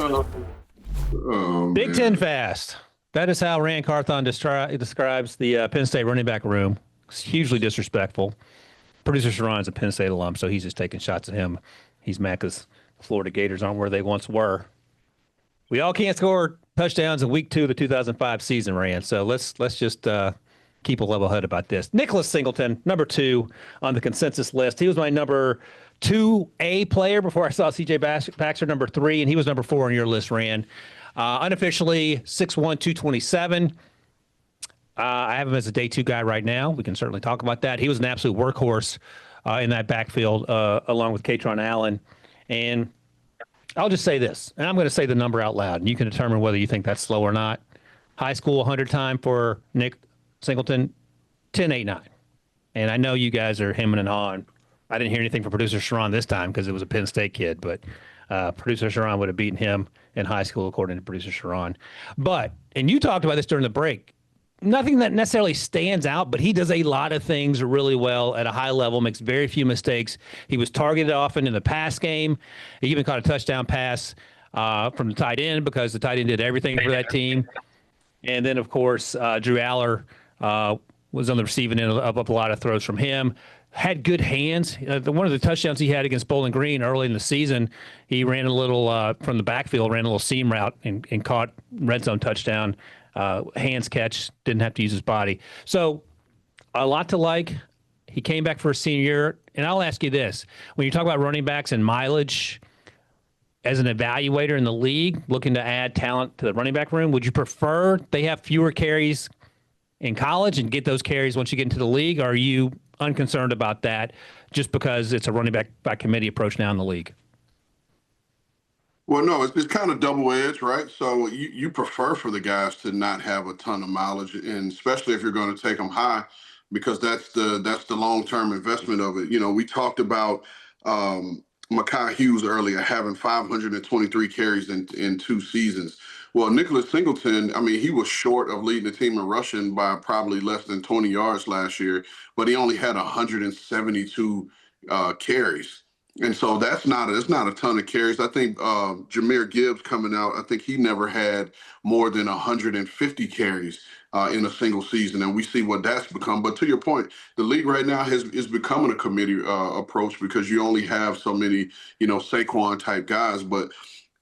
Oh, Big man. Ten fast. That is how Ran Carthon describes the Penn State running back room. It's hugely disrespectful. Producer Sharon's a Penn State alum, so he's just taking shots at him. He's mad because the Florida Gators aren't where they once were. We all can't score touchdowns in week 2 of the 2005 season, Rand. So let's just keep a level head about this. Nicholas Singleton, number 2 on the consensus list. He was my number 2A player before I saw C.J. Baxter, number 3, and he was number 4 on your list, Rand. Unofficially 6'1", 227. I have him as a day 2 guy right now. We can certainly talk about that. He was an absolute workhorse in that backfield along with Kaytron Allen. And I'll just say this, and I'm going to say the number out loud, and you can determine whether you think that's slow or not. High school 100 time for Nick Singleton, 10.89. And I know you guys are hemming and hawing. I didn't hear anything from producer Sharon this time because it was a Penn State kid, but producer Sharon would have beaten him in high school, according to producer Sharon. But, and you talked about this during the break, nothing that necessarily stands out, but he does a lot of things really well at a high level, makes very few mistakes. He was targeted often in the pass game. He even caught a touchdown pass from the tight end because the tight end did everything for that team. And then, of course, Drew Aller was on the receiving end of a lot of throws from him. Had good hands. One of the touchdowns he had against Bowling Green early in the season, he ran a little from the backfield, ran a little seam route and caught red zone touchdown. Hands catch, didn't have to use his body. So a lot to like. He came back for a senior year. And I'll ask you this. When you talk about running backs and mileage, as an evaluator in the league, looking to add talent to the running back room, would you prefer they have fewer carries in college and get those carries once you get into the league? Or are you unconcerned about that just because it's a running back by committee approach now in the league? Well, no, it's kind of double-edged, right? So you prefer for the guys to not have a ton of mileage, and especially if you're going to take them high, because that's the long-term investment of it. You know, we talked about Mekhi Hughes earlier having 523 carries in 2 seasons. Well, Nicholas Singleton, I mean, he was short of leading the team in rushing by probably less than 20 yards last year, but he only had 172 carries. And so it's not a ton of carries. I think Jahmyr Gibbs coming out, I think he never had more than 150 carries in a single season. And we see what that's become. But to your point, the league right now is becoming a committee approach because you only have so many, Saquon type guys. But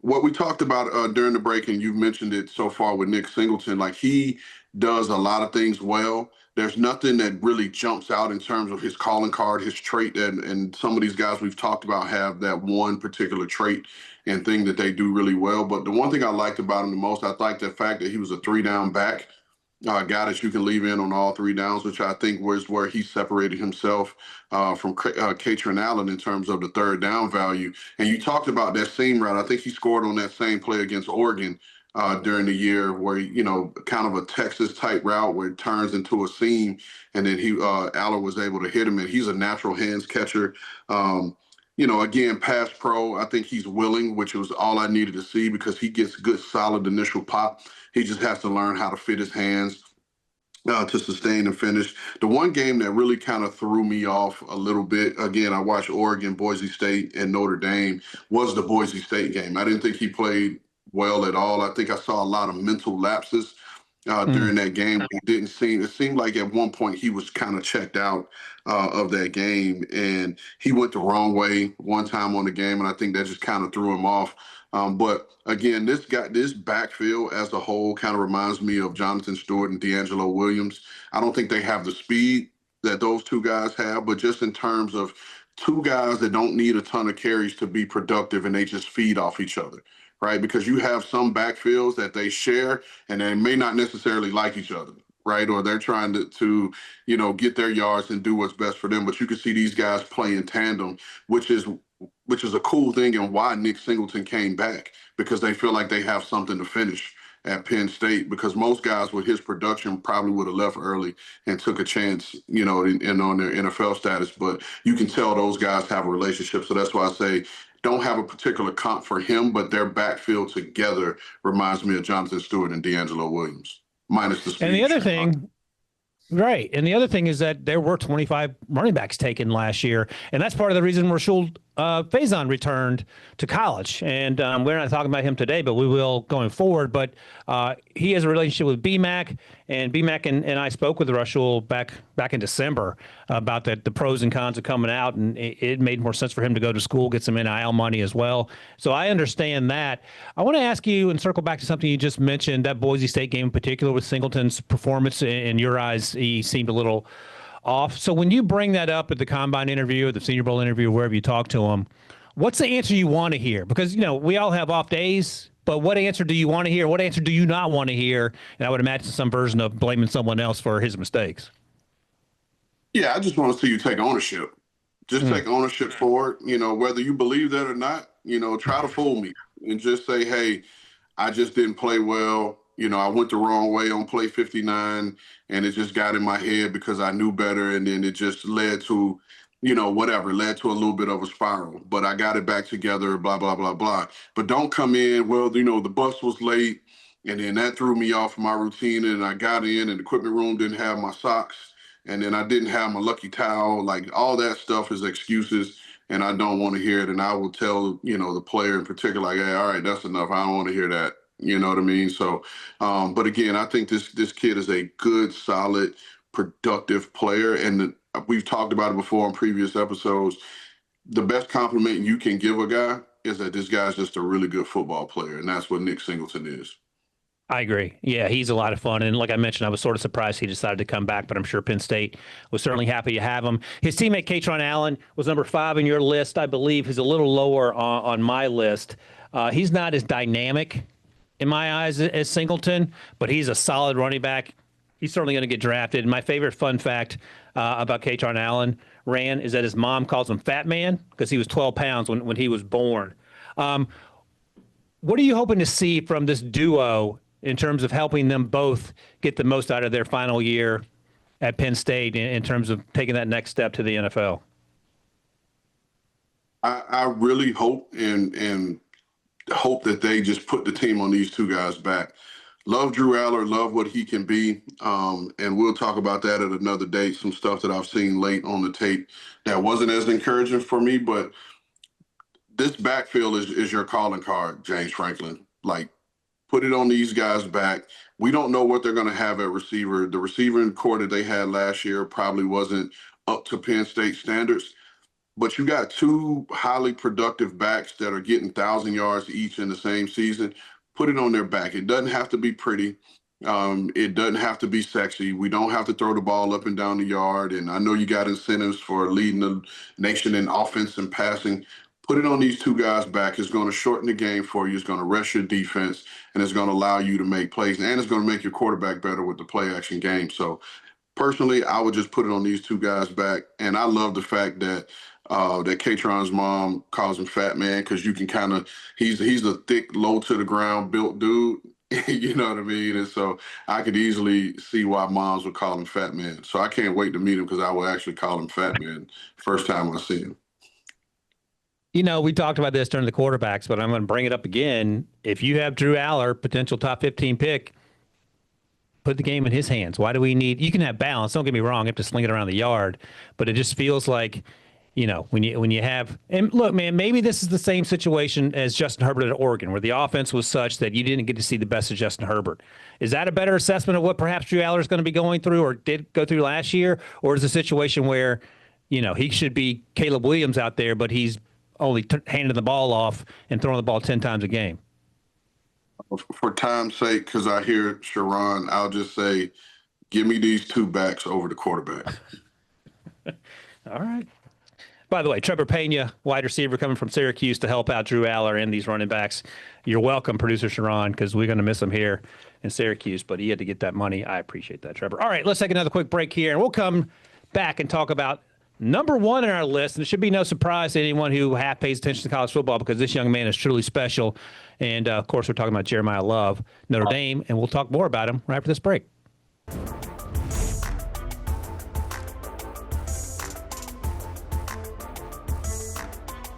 what we talked about during the break, and you've mentioned it so far with Nick Singleton, like he does a lot of things well. There's nothing that really jumps out in terms of his calling card, his trait, and some of these guys we've talked about have that one particular trait and thing that they do really well. But the one thing I liked about him the most, I liked the fact that he was a 3-down back, guy that you can leave in on all 3 downs, which I think was where he separated himself from Kaytron Allen in terms of the 3rd down value. And you talked about that seam route. I think he scored on that same play against Oregon during the year where, kind of a Texas type route where it turns into a seam, and then Aller was able to hit him, and he's a natural hands catcher. Again, pass pro, I think he's willing, which was all I needed to see because he gets good, solid initial pop. He just has to learn how to fit his hands to sustain and finish. The one game that really kind of threw me off a little bit, again, I watched Oregon, Boise State, and Notre Dame, was the Boise State game. I didn't think he played well at all. I think I saw a lot of mental lapses during that game. It seemed like at one point he was kind of checked out of that game, and he went the wrong way one time on the game, and I think that just kind of threw him off. But again, this backfield as a whole kind of reminds me of Jonathan Stewart and D'Angelo Williams. I don't think they have the speed that those 2 guys have, but just in terms of 2 guys that don't need a ton of carries to be productive, and they just feed off each other. Right, because you have some backfields that they share, and they may not necessarily like each other, right? Or they're trying to get their yards and do what's best for them. But you can see these guys play in tandem, which is a cool thing, and why Nick Singleton came back, because they feel like they have something to finish at Penn State. Because most guys with his production probably would have left early and took a chance, in on their NFL status. But you can tell those guys have a relationship. So that's why I say, don't have a particular comp for him, but their backfield together reminds me of Jonathan Stewart and D'Angelo Williams, minus the speed. And the other thing, right, and the other thing is that there were 25 running backs taken last year, and that's part of the reason Rashul Faison returned to college, and we're not talking about him today, but we will going forward. But he has a relationship with BMAC, and BMAC and I spoke with Russell back in December about the pros and cons of coming out, and it made more sense for him to go to school, get some NIL money as well. So I understand that. I want to ask you and circle back to something you just mentioned, that Boise State game in particular with Singleton's performance. In your eyes, he seemed a little off. So when you bring that up at the combine interview, or the Senior Bowl interview, wherever you talk to him, what's the answer you want to hear? Because, we all have off days, but what answer do you want to hear? What answer do you not want to hear? And I would imagine some version of blaming someone else for his mistakes. Yeah, I just want to see you take ownership. Just take ownership for it. Whether you believe that or not, try to fool me and just say, hey, I just didn't play well. I went the wrong way on play 59, and it just got in my head because I knew better, and then it just led to, led to a little bit of a spiral. But I got it back together, blah, blah, blah, blah. But don't come in, well, the bus was late, and then that threw me off my routine, and I got in, and the equipment room didn't have my socks, and then I didn't have my lucky towel. Like, all that stuff is excuses, and I don't want to hear it. And I will tell, the player in particular, like, hey, all right, that's enough. I don't want to hear that. You know what I mean? So, but again, I think this kid is a good, solid, productive player. And we've talked about it before in previous episodes. The best compliment you can give a guy is that this guy's just a really good football player. And that's what Nick Singleton is. I agree. Yeah, he's a lot of fun. And like I mentioned, I was sort of surprised he decided to come back, but I'm sure Penn State was certainly happy to have him. His teammate, Kaytron Allen, was number 5 in your list. I believe he's a little lower on my list. He's not as dynamic in my eyes as Singleton, but he's a solid running back. He's certainly going to get drafted. My favorite fun fact about Kaytron Allen, Ran, is that his mom calls him Fat Man because he was 12 pounds when he was born. What are you hoping to see from this duo in terms of helping them both get the most out of their final year at Penn State in terms of taking that next step to the NFL? I really hope and hope that they just put the team on these two guys back. Love Drew Aller, love what he can be. And we'll talk about that at another date, some stuff that I've seen late on the tape that wasn't as encouraging for me. But this backfield is your calling card, James Franklin. Like, put it on these guys back. We don't know what they're going to have at receiver. The receiving core that they had last year probably wasn't up to Penn State standards. But you got 2 highly productive backs that are getting 1,000 yards each in the same season. Put it on their back. It doesn't have to be pretty. It doesn't have to be sexy. We don't have to throw the ball up and down the yard. And I know you got incentives for leading the nation in offense and passing. Put it on these 2 guys back. It's going to shorten the game for you. It's going to rest your defense, and it's going to allow you to make plays. And it's going to make your quarterback better with the play-action game. So, personally, I would just put it on these 2 guys back. And I love the fact that that Kaytron's mom calls him Fat Man because you can kind of he's a thick, low to the ground built dude. You know what I mean? And so I could easily see why moms would call him Fat Man. So I can't wait to meet him because I will actually call him Fat Man first time I see him. We talked about this during the quarterbacks, but I'm going to bring it up again. If you have Drew Aller, potential top 15 pick, put the game in his hands. Why do we need – you can have balance. Don't get me wrong. You have to sling it around the yard. But it just feels like – when you have, and look, man, maybe this is the same situation as Justin Herbert at Oregon, where the offense was such that you didn't get to see the best of Justin Herbert. Is that a better assessment of what perhaps Drew Aller is going to be going through or did go through last year? Or is it a situation where, he should be Caleb Williams out there, but he's only handing the ball off and throwing the ball 10 times a game? For time's sake, because I hear Sharon, I'll just say, give me these 2 backs over the quarterback. All right. By the way, Trevor Pena, wide receiver coming from Syracuse to help out Drew Aller and these running backs. You're welcome, producer Sharon, because we're going to miss him here in Syracuse, but he had to get that money. I appreciate that, Trevor. All right, let's take another quick break here, and we'll come back and talk about number 1 in our list. And it should be no surprise to anyone who half pays attention to college football because this young man is truly special. And, of course, we're talking about Jeremiah Love, Notre Dame, and we'll talk more about him right after this break.